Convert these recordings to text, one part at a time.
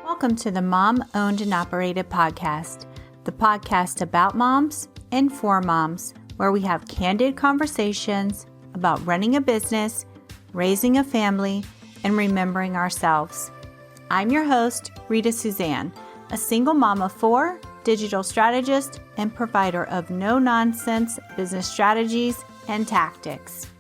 Welcome to the Mom Owned and Operated podcast, the podcast about moms and for moms, where we have candid conversations about running a business, raising a family, and remembering ourselves. I'm your host, Rita Suzanne, a single mom of four, digital strategist, and provider of no-nonsense business strategies and tactics.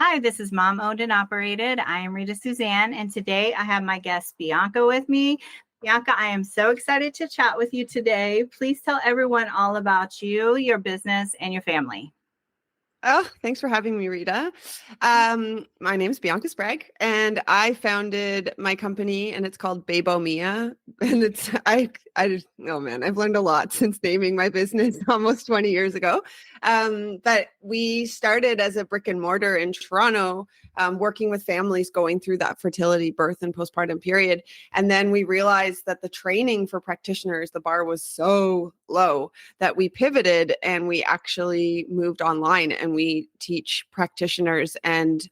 Hi, this is Mom Owned and Operated. I am Rita Suzanne, and today I have my guest Bianca with me. Bianca, I am so excited to chat with you today. Please tell everyone all about you, your business, and your family. Oh, thanks for having me, Rita. My name is Bianca Sprague, and I founded my company, and it's called Bebo. And I've learned a lot since naming my business almost 20 years ago. But we started as a brick and mortar in Toronto, working with families going through that fertility, birth, and postpartum period. And then we realized that the training for practitioners, the bar was so low that we pivoted and we actually moved online, and we teach practitioners and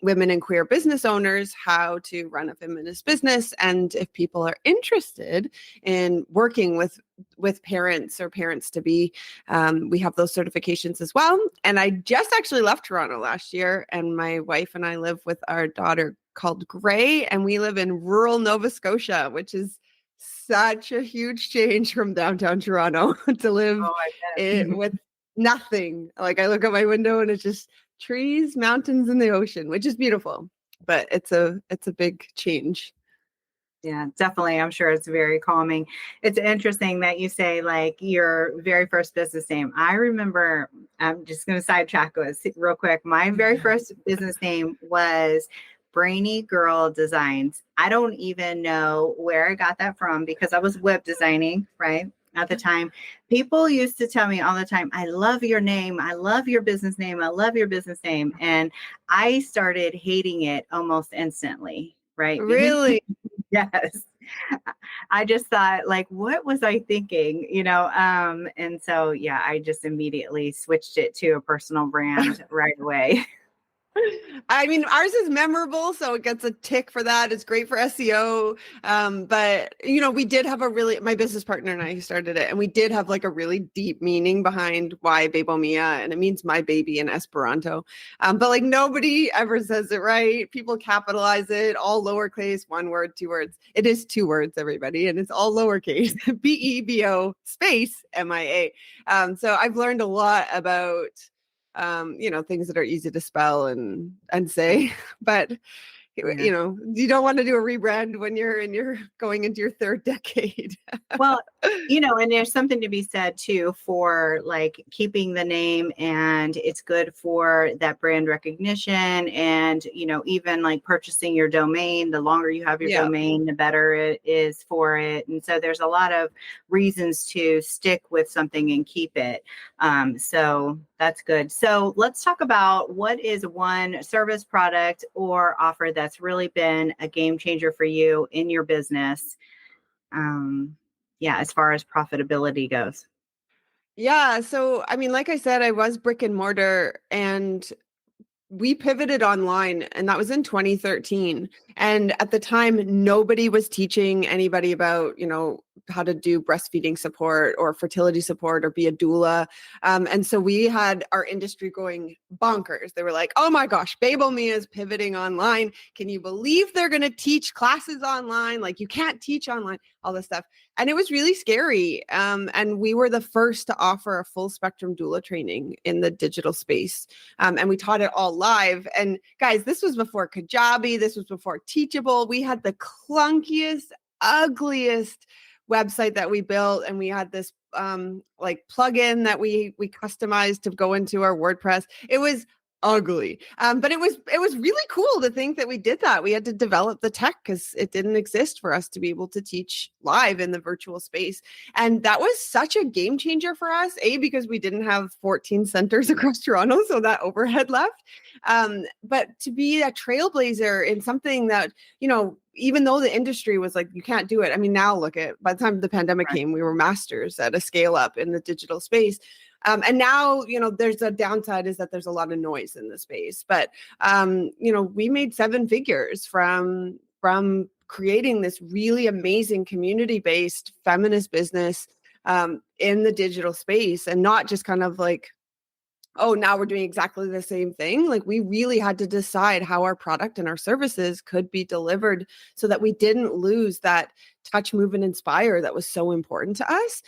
women and queer business owners how to run a feminist business. And if people are interested in working with parents or parents to be, we have those certifications as well. And I just actually left Toronto last year, and my wife and I live with our daughter called Gray, and we live in rural Nova Scotia, which is such a huge change from downtown Toronto to live with nothing. Like, I look out my window and it's just trees, mountains, and the ocean, which is beautiful, but it's a big change. Yeah, definitely. I'm sure it's very calming. It's interesting that you say like your very first business name. I remember, I'm just going to sidetrack us real quick. My very first business name was Brainy Girl Designs. I don't even know where I got that from because I was web designing, right? At the time, people used to tell me all the time, I love your name. I love your business name. I love your business name. And I started hating it almost instantly, right? Really? Yes. I just thought, like, what was I thinking? And so, yeah, I just immediately switched it to a personal brand right away. I mean, ours is memorable, so it gets a tick for that. It's great for SEO. But we did have my business partner and I who started it, and we did have like a really deep meaning behind why Bebo Mia, and it means my baby in Esperanto. But like nobody ever says it right. People capitalize it, all lowercase, one word, two words. It is two words, everybody, and it's all lowercase, BEBO space MIA. So I've learned a lot about things that are easy to spell and say, but you don't want to do a rebrand when you're going into your third decade. Well, and there's something to be said too for like keeping the name, and it's good for that brand recognition, and even like purchasing your domain. The longer you have your domain, the better it is for it. And so there's a lot of reasons to stick with something and keep it. So that's good. So let's talk about what is one service, product, or offer that's really been a game changer for you in your business. As far as profitability goes. Yeah. So, I mean, like I said, I was brick and mortar, and we pivoted online, and that was in 2013. And at the time, nobody was teaching anybody about, how to do breastfeeding support or fertility support or be a doula. And so we had our industry going bonkers. They were like, oh my gosh, Bebo Mia is pivoting online. Can you believe they're going to teach classes online? Like, you can't teach online, all this stuff. And it was really scary. And we were the first to offer a full spectrum doula training in the digital space. And we taught it all live. And guys, this was before Kajabi. This was before Teachable. We had the clunkiest, ugliest website that we built, and we had this plugin that we customized to go into our WordPress. It was ugly, but it was really cool to think that we did that. We had to develop the tech because it didn't exist for us to be able to teach live in the virtual space, and that was such a game changer for us. Because we didn't have 14 centers across Toronto, so that overhead left. But to be a trailblazer in something that even though the industry was like, you can't do it. I mean, now look at, by the time the pandemic came, we were masters at a scale up in the digital space. And now, there's a downside is that there's a lot of noise in the space, but, we made 7 figures from from creating this really amazing community-based feminist business in the digital space, and not just kind of like, oh, now we're doing exactly the same thing. Like, we really had to decide how our product and our services could be delivered so that we didn't lose that touch, move, and inspire that was so important to us.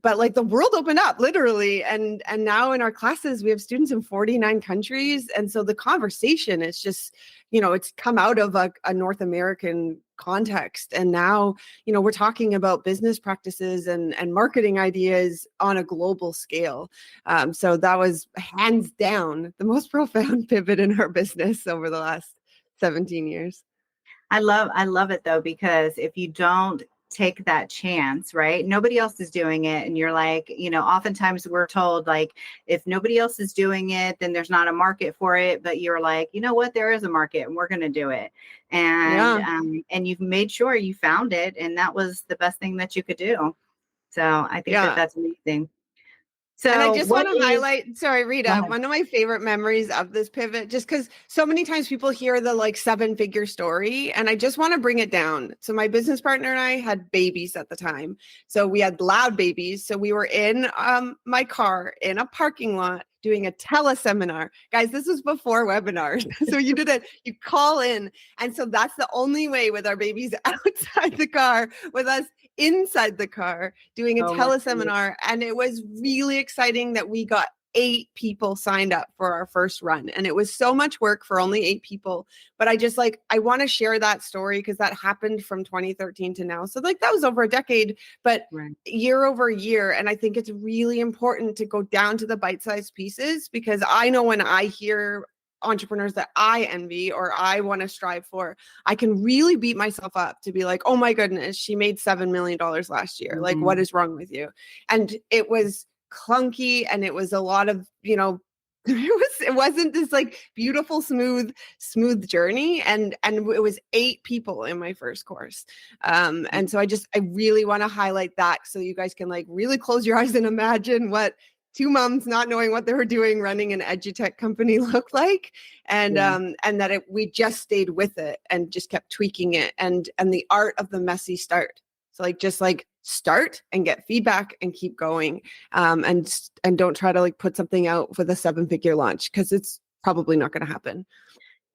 But like, the world opened up literally. And now in our classes, we have students in 49 countries. And so the conversation is just, it's come out of a North American context. And now, we're talking about business practices and marketing ideas on a global scale. So that was hands down the most profound pivot in our business over the last 17 years. I love it though, because if you don't take that chance, right? Nobody else is doing it. And you're like, oftentimes we're told like, if nobody else is doing it, then there's not a market for it. But you're like, you know what, there is a market and we're going to do it. And you've made sure you found it. And that was the best thing that you could do. So I think that that's amazing. So, and I just want to highlight, sorry, Rita, one of my favorite memories of this pivot, just because so many times people hear the like 7-figure story, and I just want to bring it down. So my business partner and I had babies at the time. So we had loud babies. So we were in my car in a parking lot doing a teleseminar. Guys, this was before webinars. So you call in. And so that's the only way, with our babies outside the car, with us inside the car doing a teleseminar. And it was really exciting that we got 8 people signed up for our first run. And it was so much work for only 8 people. But I want to share that story because that happened from 2013 to now. So like, that was over a decade, but year over year. And I think it's really important to go down to the bite-sized pieces, because I know when I hear entrepreneurs that I envy or I want to strive for, I can really beat myself up to be like, oh my goodness, she made $7 million last year. Like, what is wrong with you? And it was clunky, and it was a lot of, it wasn't this like beautiful, smooth journey. And it was 8 people in my first course. And so I really want to highlight that, so you guys can like really close your eyes and imagine what 2 moms not knowing what they were doing running an edutech company looked like. And that we just stayed with it and just kept tweaking it, and the art of the messy start. So like, just like start and get feedback and keep going. And don't try to like put something out for the 7-figure launch, because it's probably not going to happen.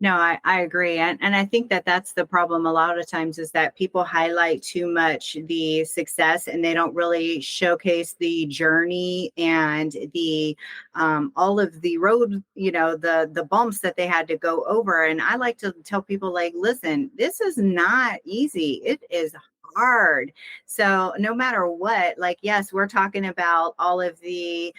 No, I agree. And I think that that's the problem a lot of times, is that people highlight too much the success and they don't really showcase the journey and the all of the road, the bumps that they had to go over. And I like to tell people like, listen, this is not easy. It is hard. So no matter what, like, yes, we're talking about all of the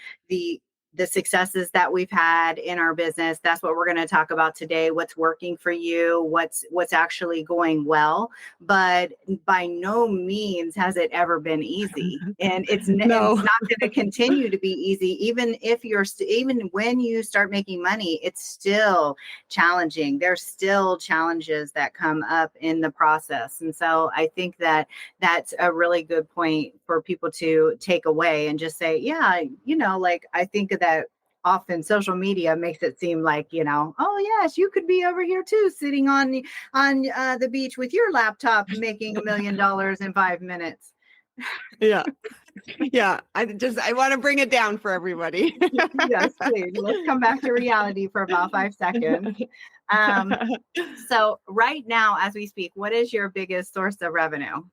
successes that we've had in our business. That's what we're going to talk about today. What's working for you, what's actually going well, but by no means has it ever been easy. And it's not going to continue to be easy. Even when you start making money, it's still challenging. There's still challenges that come up in the process. And so I think that that's a really good point for people to take away and just say, yeah, like, I think that often social media makes it seem like, oh yes, you could be over here too, sitting on the beach with your laptop making $1 million in 5 minutes. Yeah. I want to bring it down for everybody. Yes, please. Let's come back to reality for about 5 seconds. So right now, as we speak, what is your biggest source of revenue?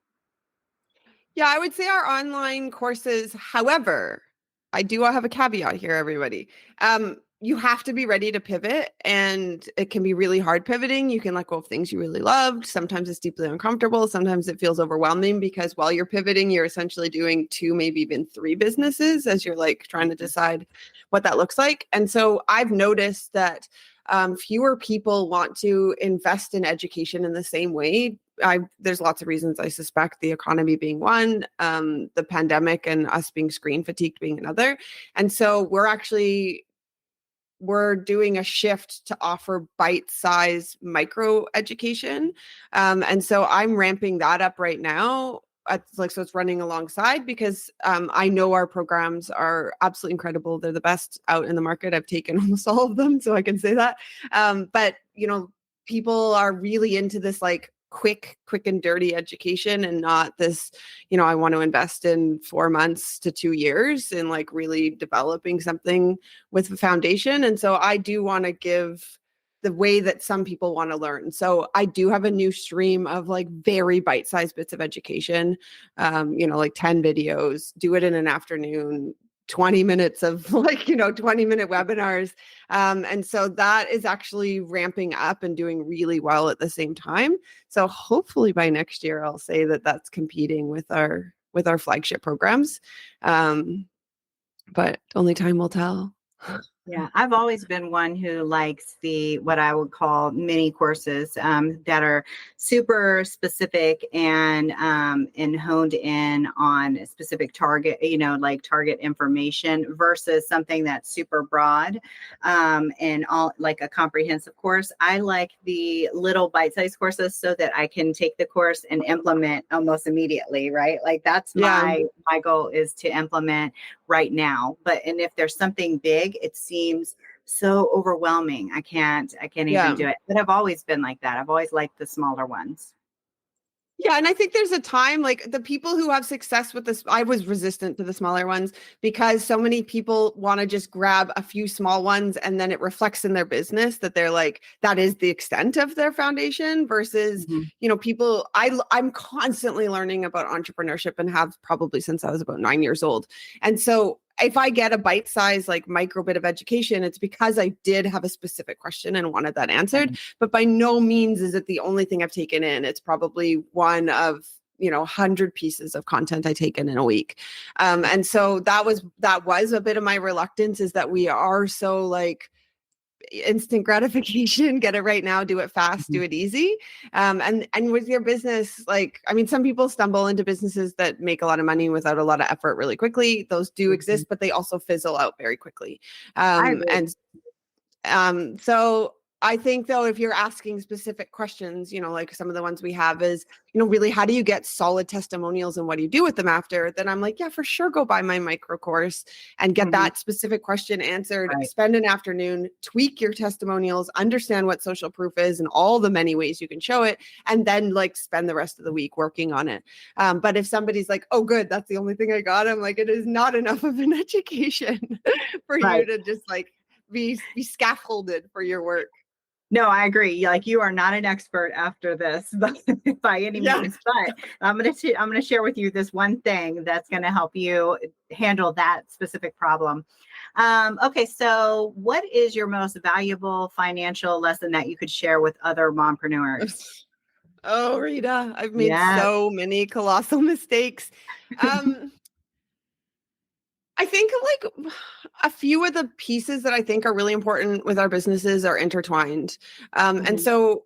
Yeah, I would say our online courses. However, I do have a caveat here, everybody. You have to be ready to pivot, and it can be really hard pivoting. You can let go of things you really loved. Sometimes it's deeply uncomfortable. Sometimes it feels overwhelming, because while you're pivoting, you're essentially doing 2, maybe even 3 businesses as you're like trying to decide what that looks like. And so I've noticed that fewer people want to invest in education in the same way. There's lots of reasons. I suspect the economy being one, the pandemic and us being screen fatigued being another. And so we're doing a shift to offer bite-size micro education. And so I'm ramping that up right now. So it's running alongside, because I know our programs are absolutely incredible. They're the best out in the market. I've taken almost all of them, so I can say that. But people are really into this like quick and dirty education, and not this, I want to invest in 4 months to 2 years in like really developing something with a foundation. And so I do want to give the way that some people want to learn. So I do have a new stream of like very bite-sized bits of education, like 10 videos, do it in an afternoon, 20 minutes of like, 20-minute webinars. And so that is actually ramping up and doing really well at the same time. So hopefully by next year, I'll say that that's competing with our flagship programs. But only time will tell. Yeah, I've always been one who likes what I would call mini courses that are super specific and honed in on a specific target, like target information versus something that's super broad and all like a comprehensive course. I like the little bite-sized courses so that I can take the course and implement almost immediately, right? Like that's my goal is to implement right now. And if there's something big, it seems so overwhelming. I can't even do it. But I've always been like that. I've always liked the smaller ones. Yeah. And I think there's a time, like the people who have success with this, I was resistant to the smaller ones because so many people want to just grab a few small ones and then it reflects in their business that they're like, that is the extent of their foundation versus, people, I'm constantly learning about entrepreneurship and have probably since I was about 9 years old. And so if I get a bite-sized like micro bit of education, it's because I did have a specific question and wanted that answered. But by no means is it the only thing I've taken in. It's probably one of 100 pieces of content I take in a week. And so that was a bit of my reluctance, is that we are so like instant gratification, get it right now, do it fast, do it easy. And with your business, like, I mean, some people stumble into businesses that make a lot of money without a lot of effort really quickly. Those do exist, but they also fizzle out very quickly. So I think though, if you're asking specific questions, like some of the ones we have is, really, how do you get solid testimonials and what do you do with them after? Then I'm like, yeah, for sure. Go buy my micro course and get that specific question answered, spend an afternoon, tweak your testimonials, understand what social proof is and all the many ways you can show it. And then like spend the rest of the week working on it. But if somebody's like, oh, good, that's the only thing I got, I'm like, it is not enough of an education for you to just like be scaffolded for your work. No, I agree. Like you are not an expert after this by any means, but I'm going to share with you this one thing that's going to help you handle that specific problem. Okay. So what is your most valuable financial lesson that you could share with other mompreneurs? Oh, Rita, I've made so many colossal mistakes. I think like a few of the pieces that I think are really important with our businesses are intertwined. And so,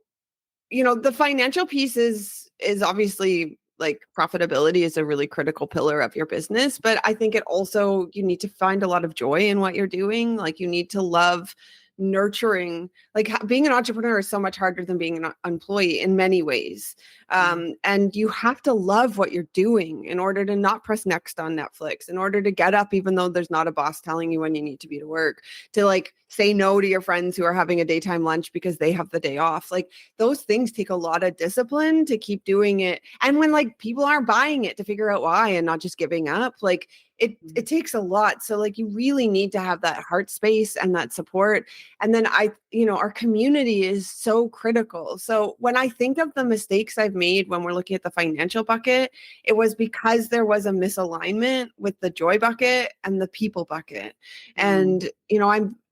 the financial piece is obviously like profitability is a really critical pillar of your business, but I think it also, you need to find a lot of joy in what you're doing. Like you need to love nurturing, like being an entrepreneur is so much harder than being an employee in many ways. And you have to love what you're doing in order to not press next on Netflix, in order to get up, even though there's not a boss telling you when you need to be to work, to like say no to your friends who are having a daytime lunch because they have the day off. Like those things take a lot of discipline to keep doing it. And when like people aren't buying it, to figure out why and not just giving up, like it takes a lot. So like you really need to have that heart space and that support. And then our community is so critical. So when I think of the mistakes I've made when we're looking at the financial bucket, it was because there was a misalignment with the joy bucket and the people bucket. And,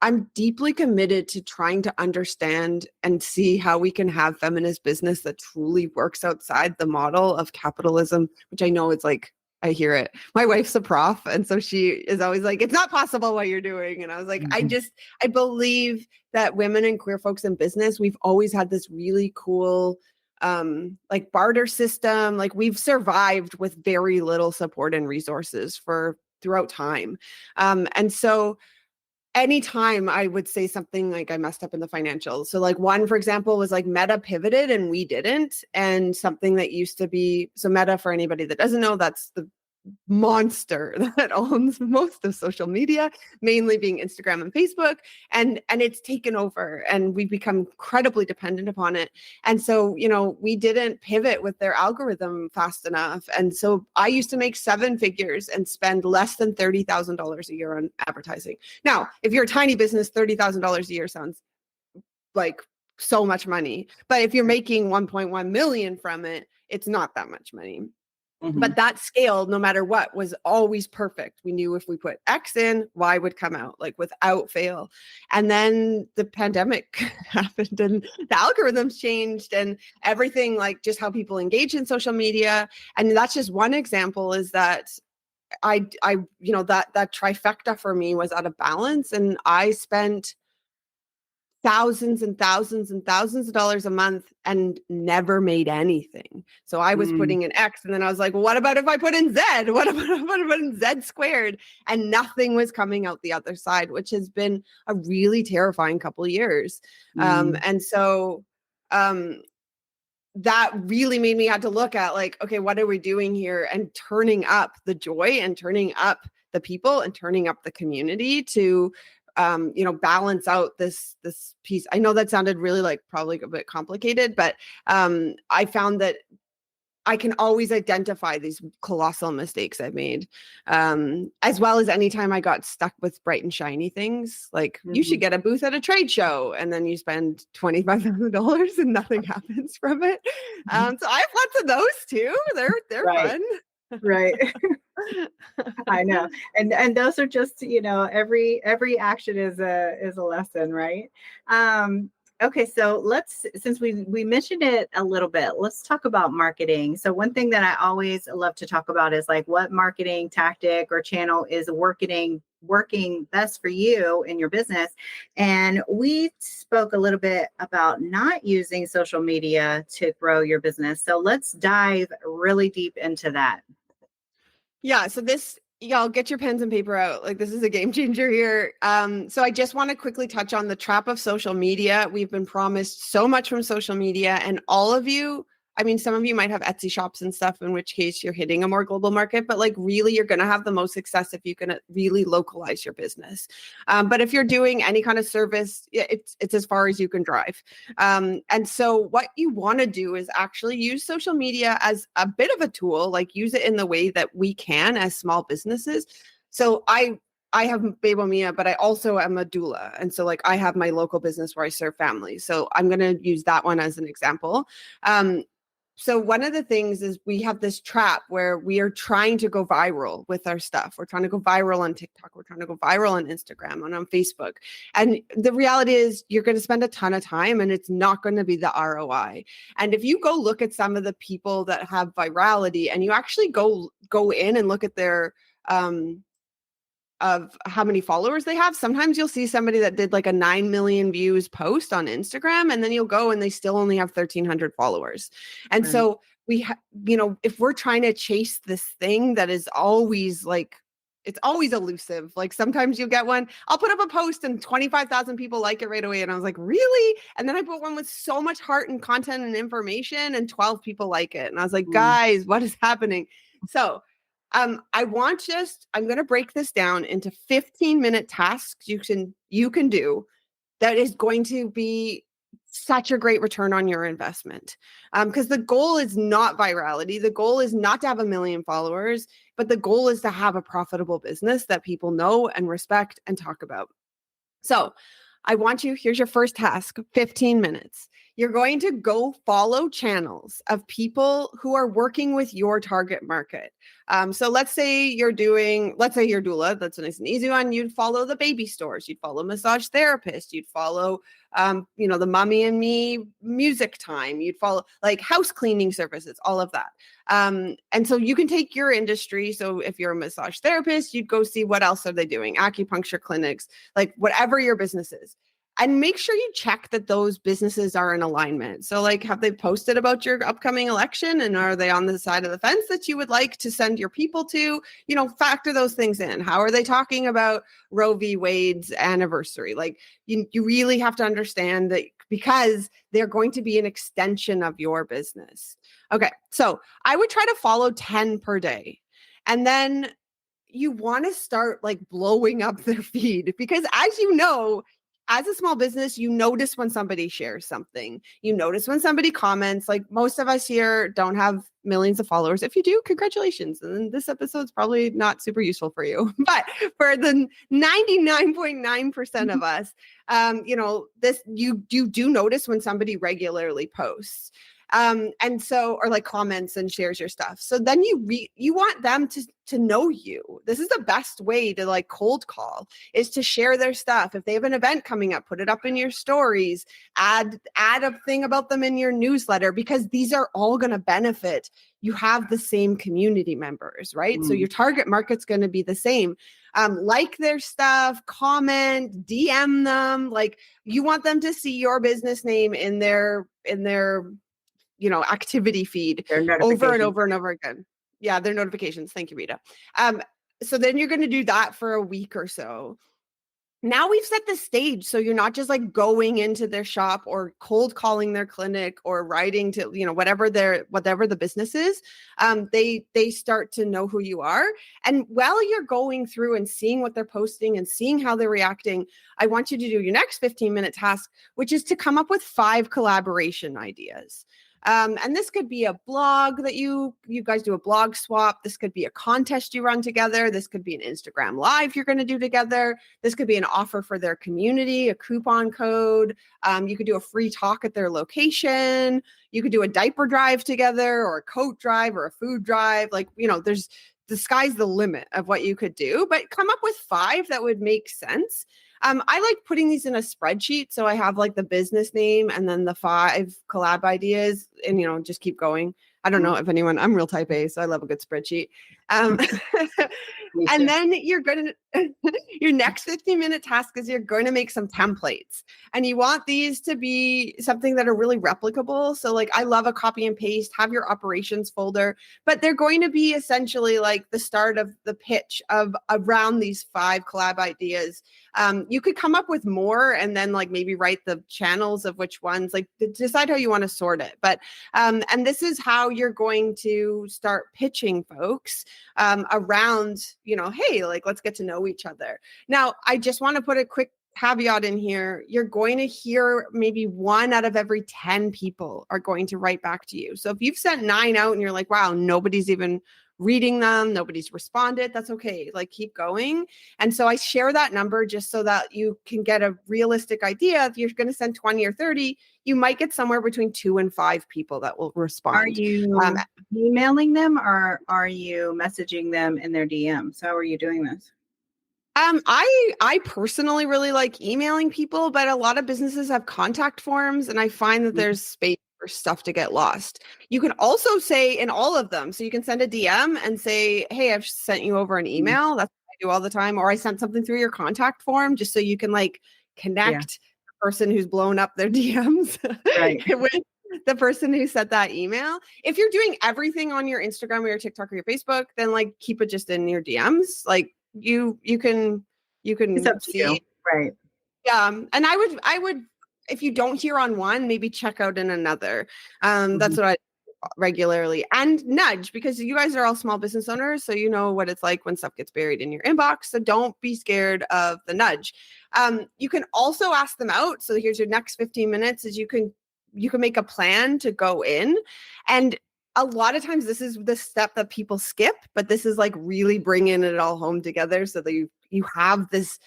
I'm deeply committed to trying to understand and see how we can have feminist business that truly works outside the model of capitalism, which I know it's like, I hear it. My wife's a prof. And so she is always like, it's not possible what you're doing. And I was like, I believe that women and queer folks in business, we've always had this really cool, like barter system. Like we've survived with very little support and resources throughout time. And so anytime I would say something like I messed up in the financials. So like one, for example, was like Meta pivoted and we didn't. And something that used to be, so Meta, for anybody that doesn't know, that's the monster that owns most of social media, mainly being Instagram and Facebook, and it's taken over, and we've become incredibly dependent upon it. And so, we didn't pivot with their algorithm fast enough. And so I used to make 7 figures and spend less than $30,000 a year on advertising. Now, if you're a tiny business, $30,000 a year sounds like so much money. But if you're making 1.1 million from it, it's not that much money. Mm-hmm. But that scale, no matter what, was always perfect. We knew if we put X in, Y would come out, like without fail. And then the pandemic happened and the algorithms changed and everything, like just how people engage in social media. And that's just one example, is that I that trifecta for me was out of balance, and I spent thousands and thousands and thousands of dollars a month and never made anything. So I was putting in X, and then I was like, well, what about if I put in Z? What about if I put in Z squared? And nothing was coming out the other side, which has been a really terrifying couple of years. And so that really made me have to look at, like, okay, what are we doing here? And turning up the joy and turning up the people and turning up the community to balance out this piece. I know that sounded really, like, probably a bit complicated, but I found that I can always identify these colossal mistakes I've made, as well as anytime I got stuck with bright and shiny things, like you should get a booth at a trade show, and then you spend $25,000 and nothing happens from it. So I have lots of those too. They're Right. fun. Right. I know. And those are just, every action is a lesson, right? Okay, so since we mentioned it a little bit, let's talk about marketing. So one thing that I always love to talk about is, like, what marketing tactic or channel is working best for you in your business. And we spoke a little bit about not using social media to grow your business. So let's dive really deep into that. Yeah. So y'all get your pens and paper out. Like, this is a game changer here. So I just want to quickly touch on the trap of social media. We've been promised so much from social media, and all of you, I mean, some of you might have Etsy shops and stuff, in which case you're hitting a more global market, but like really you're going to have the most success if you can really localize your business. But if you're doing any kind of service, it's as far as you can drive. And so what you want to do is actually use social media as a bit of a tool, like use it in the way that we can as small businesses. So I have Bebo Mia, but I also am a doula. And so, like, I have my local business where I serve families. So I'm going to use that one as an example. So one of the things is we have this trap where we are trying to go viral with our stuff. We're trying to go viral on TikTok. We're trying to go viral on Instagram and on Facebook. And the reality is you're going to spend a ton of time and it's not going to be the ROI. And if you go look at some of the people that have virality and you actually go in and look at their of how many followers they have, sometimes you'll see somebody that did like a 9 million views post on Instagram, and then you'll go and they still only have 1,300 followers. And Right. so if we're trying to chase this thing that is always like, it's always elusive. Like sometimes you get one, I'll put up a post and 25,000 people like it right away. And I was like, really? And then I put one with so much heart and content and information and 12 people like it. And I was like, guys, what is happening? So I'm going to break this down into 15-minute tasks you can do that is going to be such a great return on your investment. Because the goal is not virality. The goal is not to have 1 million followers, but the goal is to have a profitable business that people know and respect and talk about. So here's your first task, 15 minutes. You're going to go follow channels of people who are working with your target market. So let's say you're doula. That's a nice and easy one. You'd follow the baby stores. You'd follow massage therapists. You'd follow, the Mommy and Me music time. You'd follow like house cleaning services, all of that. And so you can take your industry. So if you're a massage therapist, you'd go see what else are they doing, acupuncture clinics, like whatever your business is. And make sure you check that those businesses are in alignment. So like, have they posted about your upcoming election, and are they on the side of the fence that you would like to send your people to? Factor those things in. How are they talking about Roe v. Wade's anniversary? Like you really have to understand that, because they're going to be an extension of your business. Okay. So I would try to follow 10 per day. And then you want to start like blowing up their feed, because as you know, as a small business, you notice when somebody shares something, you notice when somebody comments. Like most of us here don't have millions of followers. If you do, congratulations. And this episode's probably not super useful for you, but for the 99.9% of us, this, you do notice when somebody regularly posts. And so, or like comments and shares your stuff. So then you want them to know you. This is the best way to like cold call, is to share their stuff. If they have an event coming up, put it up in your stories, add a thing about them in your newsletter, because these are all going to benefit. You have the same community members, right? So your target market's going to be the same. Like their stuff, comment, DM them. Like you want them to see your business name in their activity feed over and over and over again. Yeah, their notifications. Thank you, Rita. So then you're going to do that for a week or so. Now we've set the stage, so you're not just like going into their shop or cold calling their clinic or writing to, whatever the business is. They start to know who you are. And while you're going through and seeing what they're posting and seeing how they're reacting, I want you to do your next 15-minute task, which is to come up with 5 collaboration ideas. And this could be a blog that you guys do a blog swap. This could be a contest you run together. This could be an Instagram live you're going to do together. This could be an offer for their community, a coupon code. You could do a free talk at their location. You could do a diaper drive together, or a coat drive, or a food drive. Like, there's the sky's the limit of what you could do, but come up with 5 that would make sense. I like putting these in a spreadsheet. So I have like the business name and then the 5 collab ideas, and, just keep going. I don't know if anyone, I'm real type A, so I love a good spreadsheet. And then your next 15-minute task is you're going to make some templates, and you want these to be something that are really replicable. So like, I love a copy and paste, have your operations folder, but they're going to be essentially like the start of the pitch of around these 5 collab ideas. You could come up with more and then like maybe write the channels of which ones, like decide how you want to sort it. But, and this is how you're going to start pitching folks around, hey, like, let's get to know each other. Now, I just want to put a quick caveat in here. You're going to hear maybe 1 out of every 10 people are going to write back to you. So if you've sent 9 out and you're like, wow, nobody's even reading them, nobody's responded, that's okay. Like, keep going. And so I share that number just so that you can get a realistic idea. If you're going to send 20 or 30, you might get somewhere between 2 and 5 people that will respond. Are you emailing them, or are you messaging them in their DMs? How are you doing this? I personally really like emailing people, but a lot of businesses have contact forms, and I find that there's space for stuff to get lost. You can also say in all of them, so you can send a DM and say, hey, I've sent you over an email. That's what I do all the time. Or I sent something through your contact form, just so you can like connect the person who's blown up their DMs with the person who sent that email. If you're doing everything on your Instagram or your TikTok or your Facebook, then like keep it just in your DMs. Like you can It's up to you. Right. Yeah. And I would, if you don't hear on one, maybe check out in another. That's what I regularly, and nudge, because you guys are all small business owners. So you know what it's like when stuff gets buried in your inbox. So don't be scared of the nudge. You can also ask them out. So here's your next 15 minutes is you can make a plan to go in. And a lot of times this is the step that people skip, but this is like really bringing it all home together so that you have this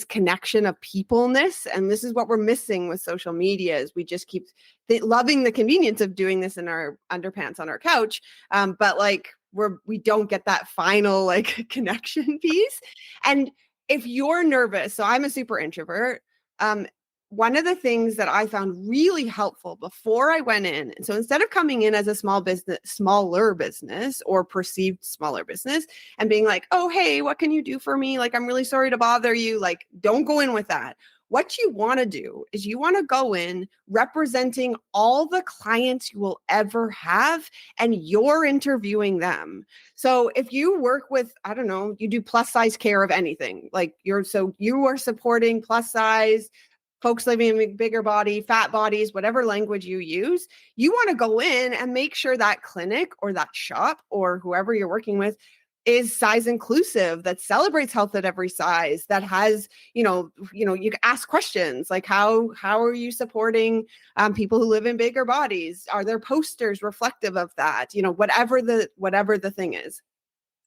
connection of peopleness. And this is what we're missing with social media, is we just keep loving the convenience of doing this in our underpants on our couch. But like we don't get that final like connection piece. And if you're nervous, so I'm a super introvert, one of the things that I found really helpful before I went in, and so instead of coming in as a smaller business or perceived smaller business and being like, oh, hey, what can you do for me? Like, I'm really sorry to bother you. Like, don't go in with that. What you want to do is you want to go in representing all the clients you will ever have, and you're interviewing them. So if you work with, I don't know, you do plus size care of anything, like you are supporting plus size folks living in a bigger body, fat bodies, whatever language you use, you want to go in and make sure that clinic or that shop or whoever you're working with is size inclusive, that celebrates health at every size, that has, you can ask questions like how are you supporting people who live in bigger bodies? Are there posters reflective of that? Whatever the thing is.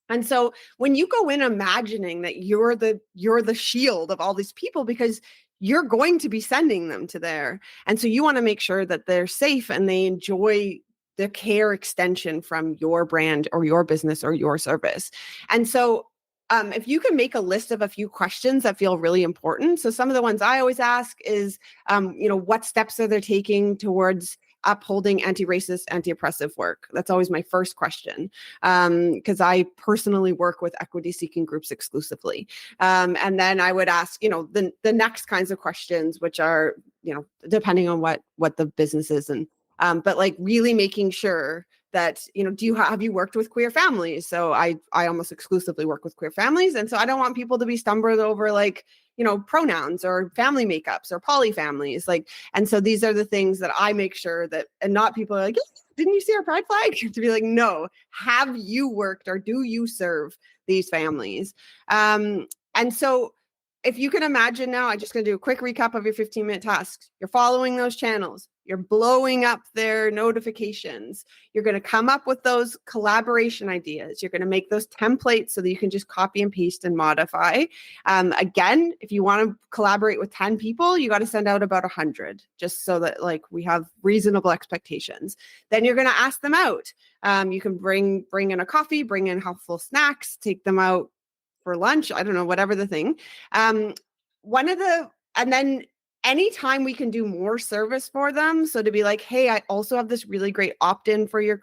And so when you go in imagining that you're the shield of all these people, because you're going to be sending them to there. And so you want to make sure that they're safe and they enjoy the care extension from your brand or your business or your service. And so if you can make a list of a few questions that feel really important. So some of the ones I always ask is, what steps are they taking towards upholding anti-racist, anti-oppressive work? That's always my first question, because I personally work with equity-seeking groups exclusively. And then I would ask, the next kinds of questions, which are, depending on what the business is, and but like really making sure that, have you worked with queer families? So I almost exclusively work with queer families, and so I don't want people to be stumbled over like, pronouns or family makeups or polyfamilies. And so these are the things that I make sure that, and not people are like, didn't you see our pride flag? To be like, no, have you worked or do you serve these families? And so if you can imagine now, I'm just going to do a quick recap of your 15-minute tasks. You're following those channels. You're blowing up their notifications. You're going to come up with those collaboration ideas. You're going to make those templates so that you can just copy and paste and modify. Again, if you want to collaborate with 10 people, you got to send out about 100, just so that we have reasonable expectations. Then you're going to ask them out. You can bring in a coffee, bring in helpful snacks, take them out for lunch. I don't know, whatever the thing. And then anytime we can do more service for them. So to be like, hey, I also have this really great opt-in for your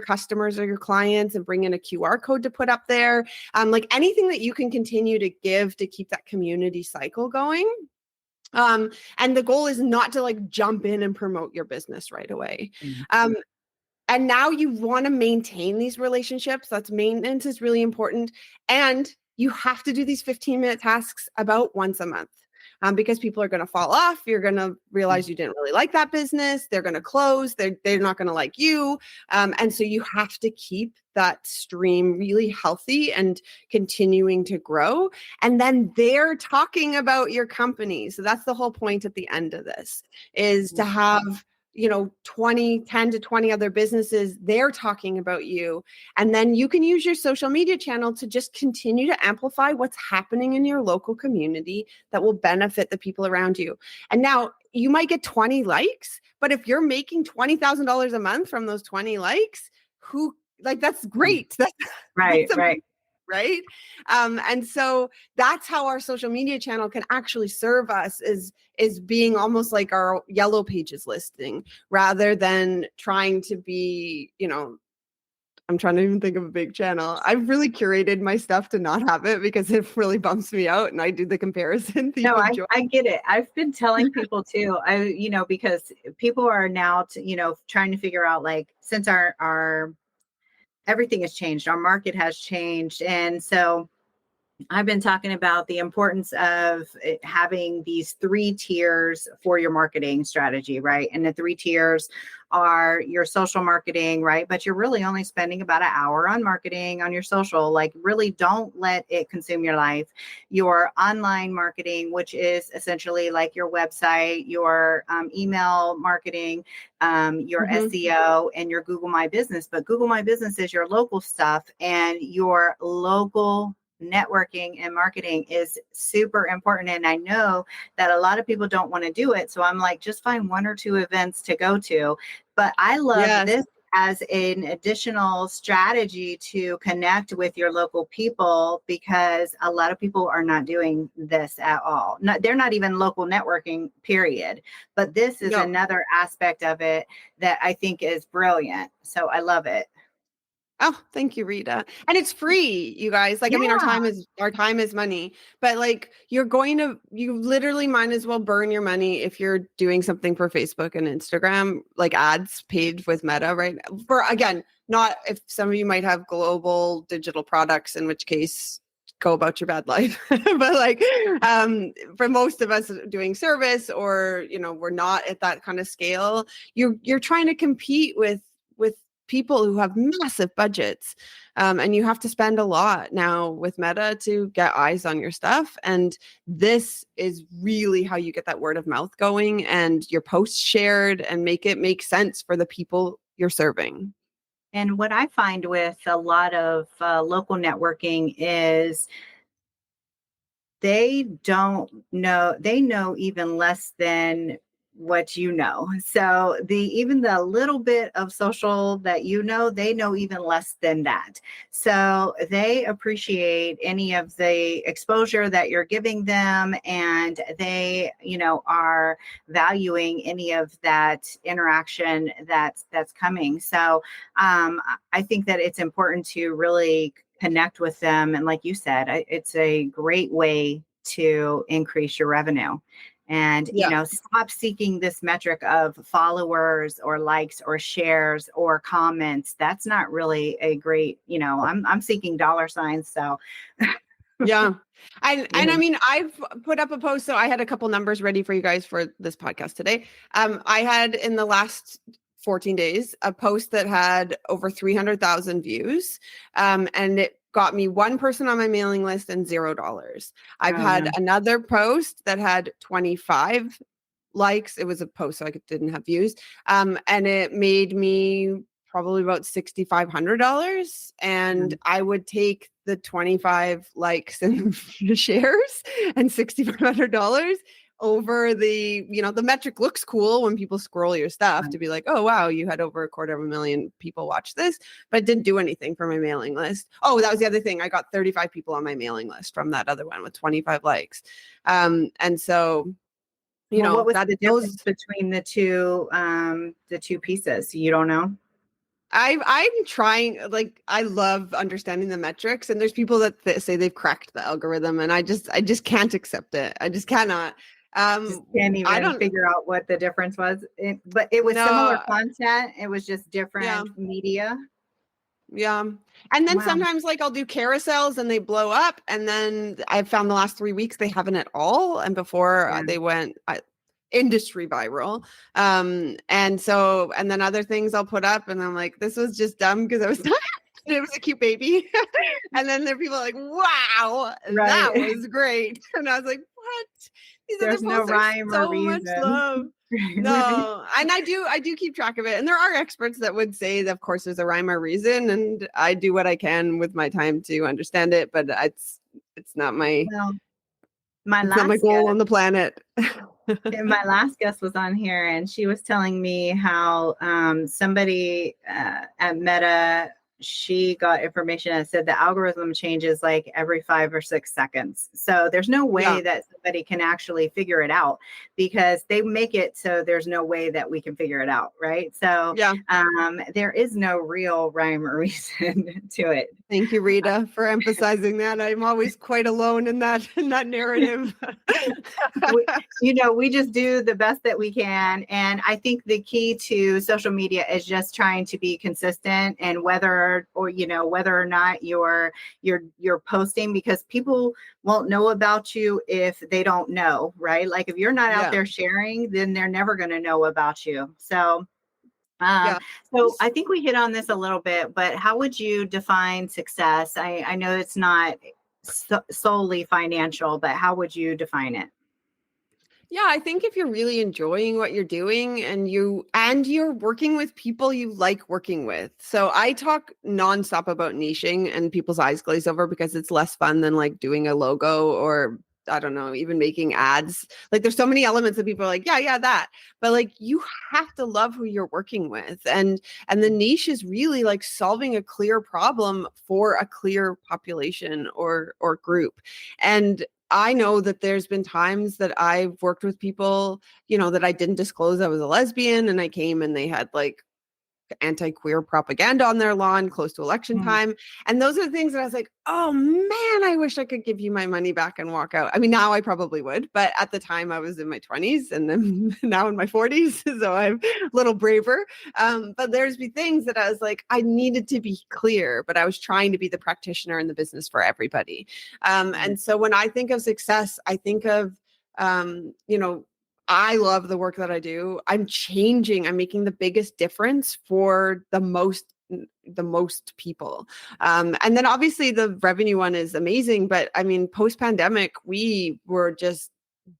customers or your clients, and bring in a QR code to put up there. Anything that you can continue to give to keep that community cycle going. And the goal is not to jump in and promote your business right away. Mm-hmm. And now you want to maintain these relationships. That's maintenance is really important. And you have to do these 15-minute tasks about once a month. Because people are going to fall off. You're going to realize you didn't really like that business. They're going to close. They're not going to like you. And so you have to keep that stream really healthy and continuing to grow. And then they're talking about your company. So that's the whole point at the end of this, is to have 10 to 20 other businesses, they're talking about you. And then you can use your social media channel to just continue to amplify what's happening in your local community that will benefit the people around you. And now you might get 20 likes, but if you're making $20,000 a month from those 20 likes, that's great. That's right. Right. And so that's how our social media channel can actually serve us, is being almost like our yellow pages listing, rather than trying to be, I'm trying to even think of a big channel. I've really curated my stuff to not have it because it really bumps me out, and I do the comparison. No, I get it. I've been telling people too, because people are now, trying to figure out, since our everything has changed, our market has changed. And so I've been talking about the importance of having these 3 tiers for your marketing strategy, right? And the 3 tiers are your social marketing, right? But you're really only spending about an hour on marketing on your social. Really don't let it consume your life. Your online marketing, which is essentially like your website, your email marketing, your SEO, and your Google My Business. But Google My Business is your local stuff, and your local networking and marketing is super important. And I know that a lot of people don't want to do it. So I'm like, just find 1 or 2 events to go to. But I love this as an additional strategy to connect with your local people, because a lot of people are not doing this at all. They're not even local networking, period. But this is another aspect of it that I think is brilliant. So I love it. Oh, thank you, Rita. And it's free, you guys. I mean, our time is money, but you literally might as well burn your money if you're doing something for Facebook and Instagram, ads paid with Meta, right? For, again, not if some of you might have global digital products, in which case go about your bad life. But for most of us doing service, or, we're not at that kind of scale, you're trying to compete with people who have massive budgets, and you have to spend a lot now with Meta to get eyes on your stuff. And this is really how you get that word of mouth going and your posts shared and make it make sense for the people you're serving. And what I find with a lot of local networking is they don't know, they know even less than what you know. So even the little bit of social that you know, they know even less than that. So they appreciate any of the exposure that you're giving them, and they, are valuing any of that interaction that's coming. So I think that it's important to really connect with them. And like you said, it's a great way to increase your revenue. And, Yeah. Stop seeking this metric of followers or likes or shares or comments. That's not really a great, I'm seeking dollar signs. So Yeah. And yeah. I mean, I've put up a post. So I had a couple numbers ready for you guys for this podcast today. I had in the last 14 days a post that had over 300,000 views. And it got me one person on my mailing list and $0. I've Oh, had no. another post that had 25 likes. It was a post, so I didn't have views. And it made me probably about $6,500. And I would take the 25 likes and shares and $6,500 over the metric looks cool when people scroll your stuff to be like, oh, wow, you had over 250,000 people watch this, but it didn't do anything for my mailing list. Oh, that was the other thing. I got 35 people on my mailing list from that other one with 25 likes. And so, What was that the difference between the two pieces? You don't know? I'm trying, like, I love understanding the metrics, and there's people that say they've cracked the algorithm, and I just can't accept it. I just cannot. Just can't I even don't figure out what the difference was. But it was similar know. content. It was just Yeah. different media. Yeah. And then Wow. sometimes like I'll do carousels and they blow up. And then I've found the last 3 weeks they haven't at all. And before Yeah. they went industry viral. And then other things I'll put up and I'm like, this was just dumb because I was it was a cute baby. And then there are people like, wow, Right. that was great. And I was like, what? These other There's no posts are rhyme or so much reason. love. Right. No, and I do keep track of it. And there are experts that would say that of course there's a rhyme or reason, and I do what I can with my time to understand it, but it's not my Well, my it's not my last goal guest, on the planet. my last guest was on here, and she was telling me how somebody at Meta, she got information that said the algorithm changes like every 5 or 6 seconds. So there's no way Yeah. that somebody can actually figure it out, because they make it so there's no way that we can figure it out, right? So Yeah. there is no real rhyme or reason to it. Thank you, Rita, for emphasizing that. I'm always quite alone in that narrative. We just do the best that we can. And I think the key to social media is just trying to be consistent, and whether or not you're posting, because people won't know about you if they don't know, right? Like if you're not out Yeah. there sharing, then they're never going to know about you. So Yeah. so I think we hit on this a little bit, but how would you define success? I know it's not solely financial, but how would you define it? Yeah, I think if you're really enjoying what you're doing and you're working with people you like working with. So I talk nonstop about niching and people's eyes glaze over because it's less fun than like doing a logo or I don't know, even making ads. Like there's so many elements that people are like, yeah, that. But like you have to love who you're working with. And the niche is really like solving a clear problem for a clear population or group. And I know that there's been times that I've worked with people, that I didn't disclose I was a lesbian, and I came and they had like anti-queer propaganda on their lawn close to election time. And those are the things that I was like, oh man, I wish I could give you my money back and walk out. I mean, now I probably would, but at the time I was in my 20s and then now in my 40s. So I'm a little braver. But there's be things that I was like, I needed to be clear, but I was trying to be the practitioner in the business for everybody. And so when I think of success, I think of, I love the work that I do. I'm making the biggest difference for the most the most people. And then obviously the revenue one is amazing, but I mean, post-pandemic, we were just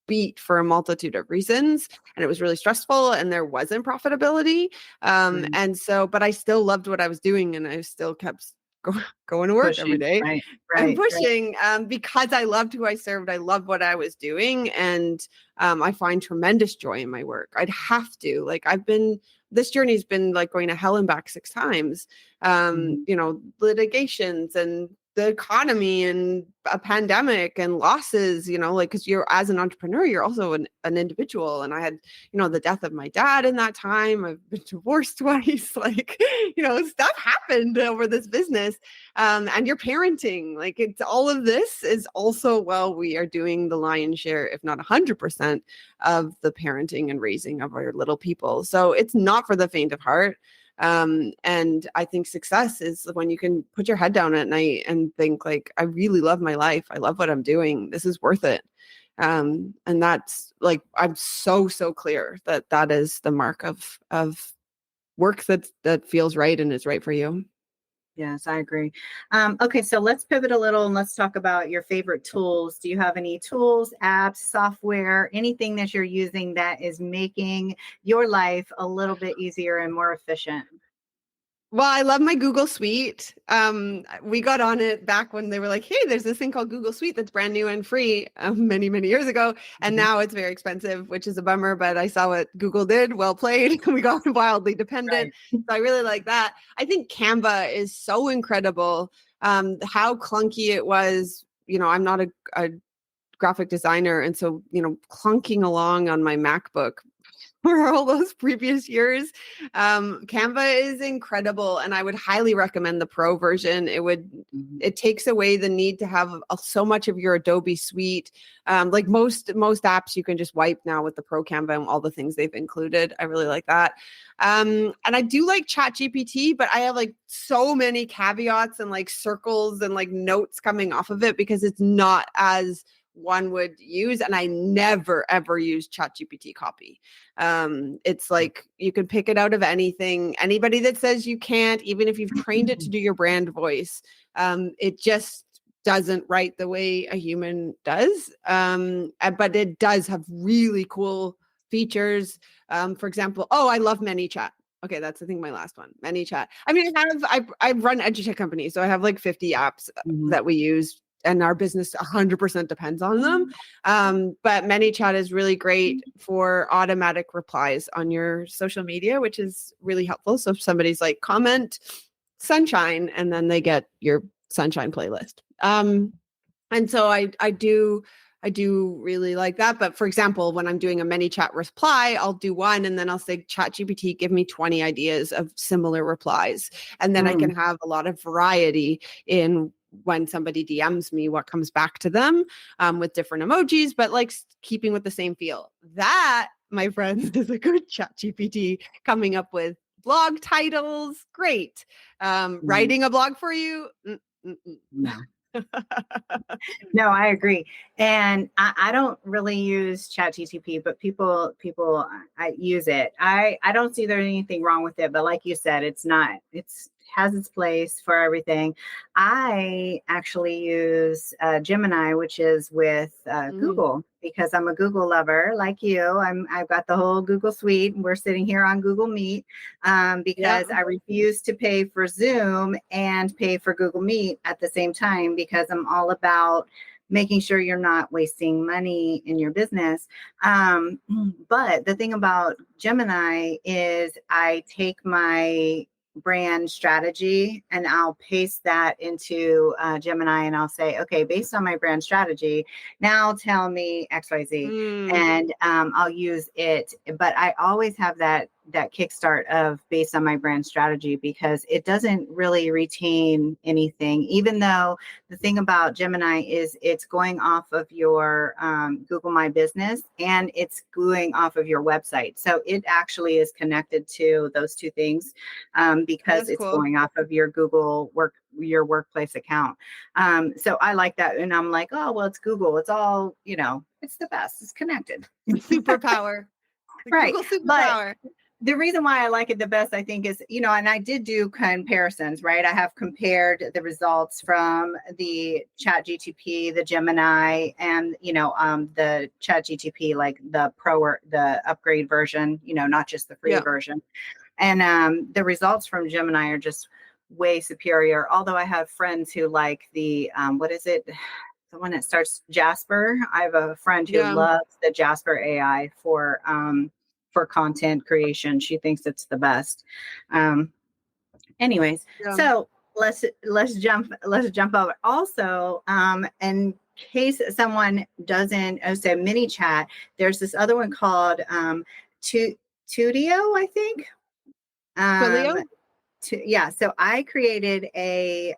beat for a multitude of reasons, and it was really stressful, and there wasn't profitability. And so, but I still loved what I was doing, and I still kept going to work every Pushing, day right, and right, right. pushing, because I loved who I served. I loved what I was doing. And I find tremendous joy in my work. I'd have to, like, this journey's been like going to hell and back 6 times, you know, litigations and the economy and a pandemic and losses, you know, like, because you're, as an entrepreneur, you're also an individual. And I had, you know, the death of my dad in that time. I've been divorced twice. Like, you know, stuff happened over this business. And you're parenting, like, it's all of this is also, well, we are doing the lion's share, if not 100% of the parenting and raising of our little people. So it's not for the faint of heart. And I think success is when you can put your head down at night and think, like, I really love my life. I love what I'm doing. This is worth it. And that's, like, I'm so clear that that is the mark of work that feels right and is right for you. Yes, I agree. Okay, so let's pivot a little and let's talk about your favorite tools. Do you have any tools, apps, software, anything that you're using that is making your life a little bit easier and more efficient? Well, I love my Google Suite. We got on it back when they were like, hey, there's this thing called Google Suite that's brand new and free, many, many years ago. And now it's very expensive, which is a bummer, but I saw what Google did. Well played. We got wildly dependent. Right. So I really like that. I think Canva is so incredible. How clunky it was. You know, I'm not a graphic designer. And so, you know, clunking along on my MacBook for all those previous years. Canva is incredible, and I would highly recommend the pro version. It takes away the need to have so much of your Adobe suite. Like most apps, you can just wipe now with the pro Canva and all the things they've included. I really like that. And I do like ChatGPT, but I have like so many caveats and like circles and like notes coming off of it because it's not as one would use. And I never, ever use ChatGPT copy. It's like, you can pick it out of anything. Anybody that says you can't, even if you've trained it to do your brand voice, it just doesn't write the way a human does. But it does have really cool features. For example, I love ManyChat. Okay, that's I think my last one, ManyChat. I mean, I run edutech companies, so I have like 50 apps that we use, and our business 100% depends on them. But ManyChat is really great for automatic replies on your social media, which is really helpful. So if somebody's like, comment sunshine, and then they get your sunshine playlist. And so I do really like that. But for example, when I'm doing a ManyChat reply, I'll do one and then I'll say, ChatGPT, give me 20 ideas of similar replies. And then I can have a lot of variety in when somebody DMs me, what comes back to them, with different emojis, but like keeping with the same feel. That, my friends, is a good ChatGPT coming up with blog titles. Great. Writing a blog for you. No. No, I agree. And I don't really use ChatGPT, but people I use it. I don't see there's anything wrong with it, but like you said, it's has its place for everything. I actually use Gemini, which is with Google, because I'm a Google lover like you. I've got the whole Google suite. We're sitting here on Google Meet because I refuse to pay for Zoom and pay for Google Meet at the same time, because I'm all about making sure you're not wasting money in your business. But the thing about Gemini is I take my brand strategy and I'll paste that into Gemini, and I'll say, okay, based on my brand strategy, now tell me XYZ. And I'll use it. But I always have that kickstart of based on my brand strategy, because it doesn't really retain anything, even though the thing about Gemini is it's going off of your Google My Business and it's going off of your website. So it actually is connected to those two things, because it's going off of your Google your workplace account. So I like that. And I'm like, oh, well, it's Google. It's all, it's the best. It's connected. Superpower. Right. Google superpower. the reason why I like it the best, I think, is, and I did do comparisons, right? I have compared the results from the Chat GTP, the Gemini, and, the Chat GTP, like the pro or the upgrade version, not just the free version. And the results from Gemini are just way superior. Although I have friends who like the, what is it? The one that starts Jasper. I have a friend who loves the Jasper AI for content creation. She thinks it's the best. Anyways, so let's jump over. Also, in case someone doesn't, so mini chat, there's this other one called Tudio, I think. So I created a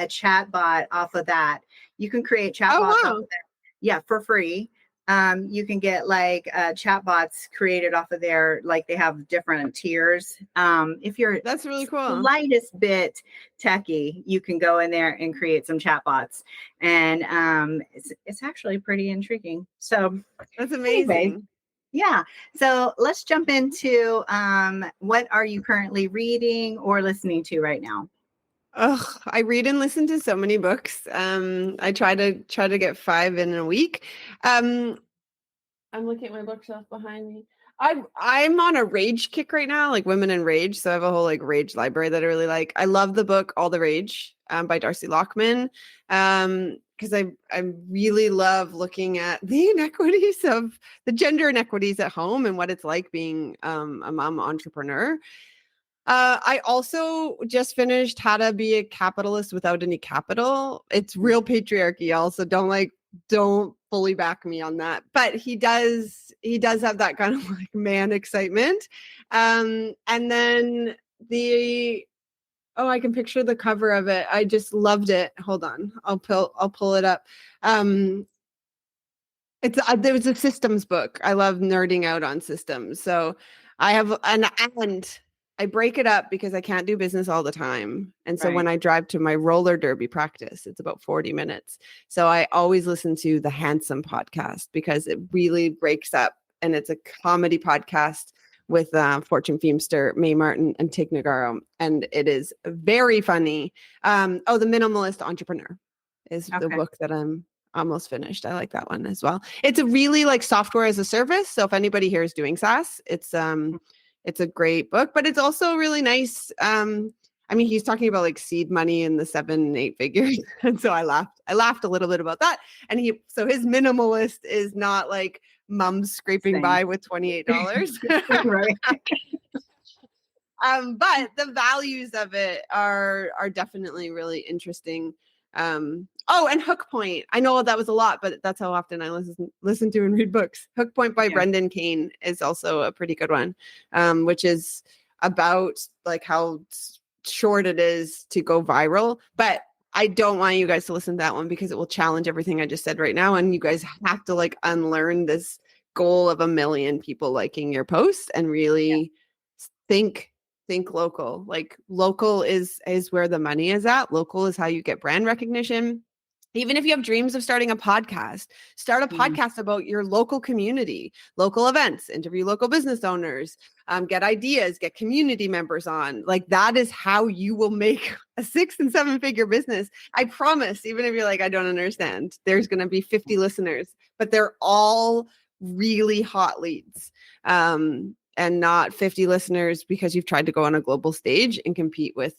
chat bot off of that. You can create chat bots off of that. Yeah, for free. You can get like chat bots created off of there. Like they have different tiers. If you're that's really cool, slightest bit techie, you can go in there and create some chat bots, and it's actually pretty intriguing. So that's amazing. Anyway, yeah. So let's jump into what are you currently reading or listening to right now? Oh, I read and listen to so many books. I try to get 5 in a week. I'm looking at my bookshelf behind me. I'm on a rage kick right now, like Women in Rage. So I have a whole like rage library that I really like. I love the book All the Rage by Darcy Lockman. Because I really love looking at the inequities of the gender inequities at home and what it's like being a mom entrepreneur. I also just finished How to Be a Capitalist Without Any Capital. It's real patriarchy, y'all. So don't fully back me on that. But he does have that kind of like man excitement. And then I can picture the cover of it. I just loved it. Hold on. I'll pull it up. There was a systems book. I love nerding out on systems. So I have and I break it up because I can't do business all the time. And so when I drive to my roller derby practice, it's about 40 minutes. So I always listen to the Handsome podcast because it really breaks up, and it's a comedy podcast with Fortune Feimster, Mae Martin, and Tig Notaro. And it is very funny. The Minimalist Entrepreneur is the book that I'm almost finished. I like that one as well. It's a really like software as a service. So if anybody here is doing SaaS, it's a great book, but it's also really nice. I mean, he's talking about like seed money in the 7-8 figures. And so I laughed a little bit about that. And so his minimalist is not like mom's scraping by with $28. Right. But the values of it are definitely really interesting. And Hook Point. I know that was a lot, but that's how often I listen to and read books. Hook Point by Brendan Kane is also a pretty good one, which is about like how short it is to go viral. But I don't want you guys to listen to that one because it will challenge everything I just said right now. And you guys have to like unlearn this goal of 1 million people liking your post and really think local. Like local is where the money is at. Local is how you get brand recognition. Even if you have dreams of starting a podcast, start a podcast about your local community, local events, interview local business owners, get ideas, get community members on. Like that is how you will make a 6 and 7 figure business. I promise, even if you're like, I don't understand, there's going to be 50 listeners, but they're all really hot leads. And not 50 listeners because you've tried to go on a global stage and compete with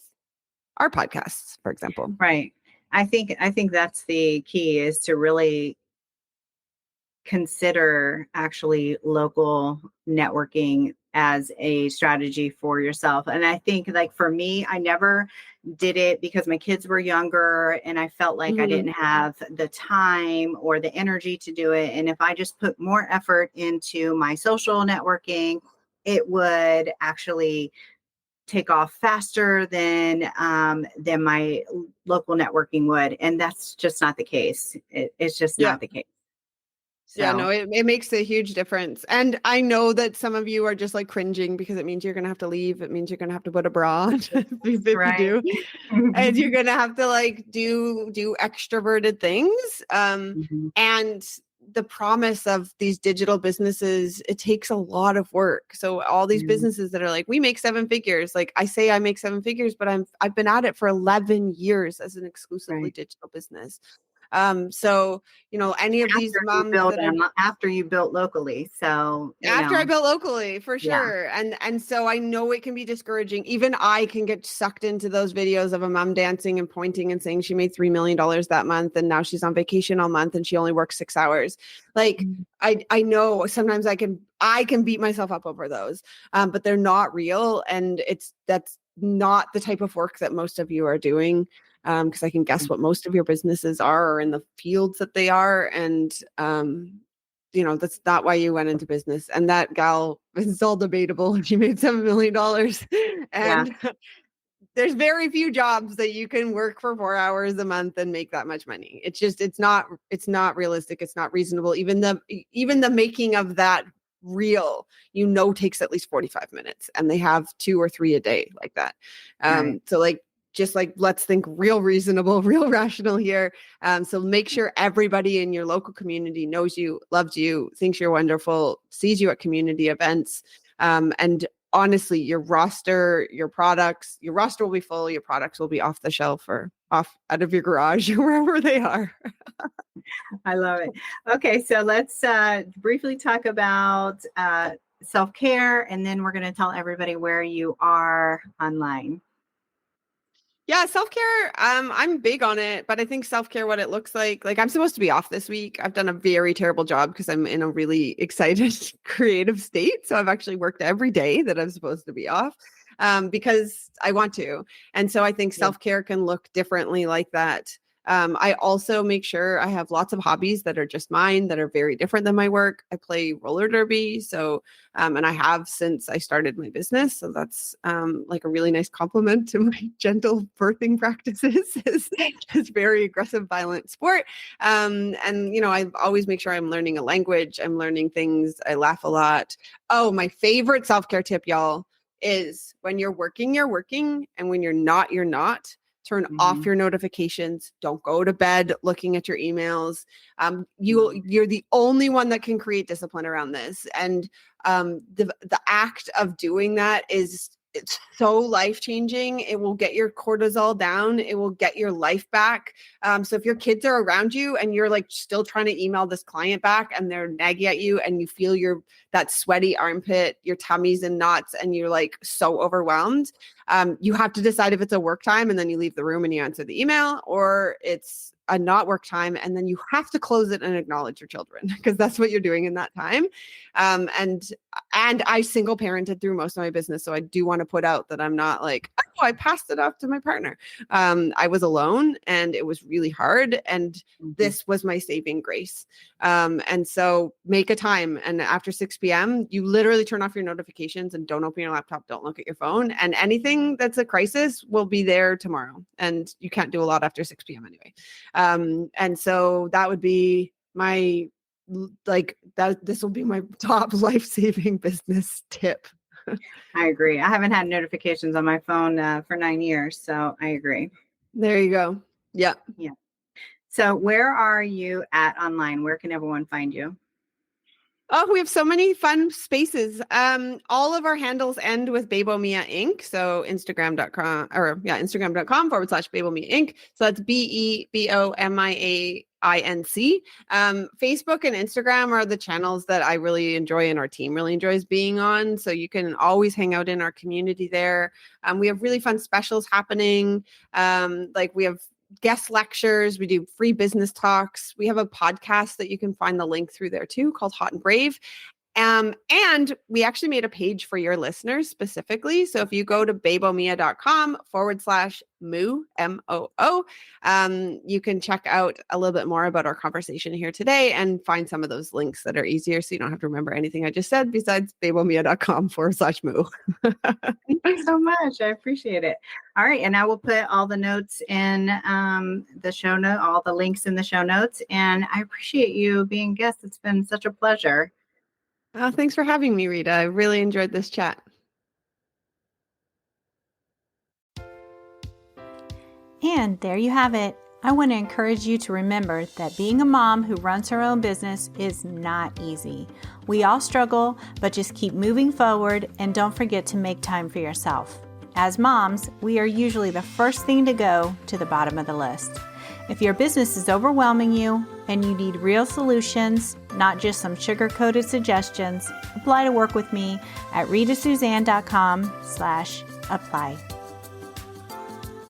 our podcasts, for example. Right. I think that's the key, is to really consider actually local networking as a strategy for yourself. And I think like for me, I never did it because my kids were younger and I felt like I didn't have the time or the energy to do it. And if I just put more effort into my social networking, it would actually take off faster than my local networking would. And that's just not the case. It's just not the case. So. Yeah, no, it makes a huge difference. And I know that some of you are just like cringing because it means you're going to have to leave. It means you're going to have to put a bra on if you do. And you're going to have to like do extroverted things. And the promise of these digital businesses, it takes a lot of work. So all these businesses that are like, we make 7 figures, like I say I make 7 figures, but I've been at it for 11 years as an exclusively digital business. So, any of these moms that are after you built locally. So, after I built locally, for sure. And so I know it can be discouraging. Even I can get sucked into those videos of a mom dancing and pointing and saying she made $3 million that month and now she's on vacation all month and she only works 6 hours. Like I know sometimes I can beat myself up over those, but they're not real. And that's not the type of work that most of you are doing. Because I can guess what most of your businesses are or in the fields that they are. And that's not why you went into business. And that gal is all debatable. She made $7 million. And there's very few jobs that you can work for 4 hours a month and make that much money. It's not realistic. It's not reasonable. Even the making of that reel, takes at least 45 minutes, and they have 2 or 3 a day like that. So just let's think real reasonable, real rational here. So make sure everybody in your local community knows you, loves you, thinks you're wonderful, sees you at community events. And honestly, your roster, your roster will be full, your products will be off the shelf or off out of your garage or wherever they are. I love it. Okay, so let's briefly talk about self-care, and then we're going to tell everybody where you are online. Yeah, self-care, I'm big on it, but I think self-care, what it looks like I'm supposed to be off this week. I've done a very terrible job because I'm in a really excited, creative state. So I've actually worked every day that I'm supposed to be off because I want to. And so I think self-care can look differently like that. I also make sure I have lots of hobbies that are just mine, that are very different than my work. I play roller derby. So, and I have since I started my business. So that's like a really nice compliment to my gentle birthing practices. It's very aggressive, violent sport. And, I always make sure I'm learning a language. I'm learning things. I laugh a lot. Oh, my favorite self-care tip, y'all, is when you're working, you're working. And when you're not, you're not. Turn off your notifications. Don't go to bed looking at your emails. You're the only one that can create discipline around this. And the act of doing that it's so life-changing. It will get your cortisol down. It will get your life back. So if your kids are around you and you're still trying to email this client back and they're nagging at you and you feel that sweaty armpit, your tummy's in knots, and you're so overwhelmed, you have to decide if it's a work time and then you leave the room and you answer the email, or it's a not work time and then you have to close it and acknowledge your children because that's what you're doing in that time. And I single parented through most of my business. So I do want to put out that I'm not I passed it off to my partner. I was alone and it was really hard. And this was my saving grace. And so make a time. And after 6 p.m., you literally turn off your notifications and don't open your laptop. Don't look at your phone. And anything that's a crisis will be there tomorrow. And you can't do a lot after 6 p.m. anyway. And so that would be my this will be my top life-saving business tip. I agree. I haven't had notifications on my phone for 9 years. So I agree. There you go. Yeah. So where are you at online? Where can everyone find you? Oh, we have so many fun spaces. All of our handles end with Bebo Mia Inc. So Instagram.com Instagram.com/Bebo Mia Inc. So that's BEBOMIAINC. Facebook and Instagram are the channels that I really enjoy and our team really enjoys being on. So you can always hang out in our community there. We have really fun specials happening. We have guest lectures. We do free business talks. We have a podcast that you can find the link through there too, called Hot and Brave. And we actually made a page for your listeners specifically. So if you go to bebomia.com/moo, MOO, you can check out a little bit more about our conversation here today and find some of those links that are easier. So you don't have to remember anything I just said besides bebomia.com/moo. Thank you so much. I appreciate it. All right. And I will put all the notes in the show note, all the links in the show notes. And I appreciate you being a guest. It's been such a pleasure. Oh, thanks for having me, Rita. I really enjoyed this chat. And there you have it. I want to encourage you to remember that being a mom who runs her own business is not easy. We all struggle, but just keep moving forward and don't forget to make time for yourself. As moms, we are usually the first thing to go to the bottom of the list. If your business is overwhelming you and you need real solutions, not just some sugar-coated suggestions, apply to work with me at ritasuzanne.com/apply.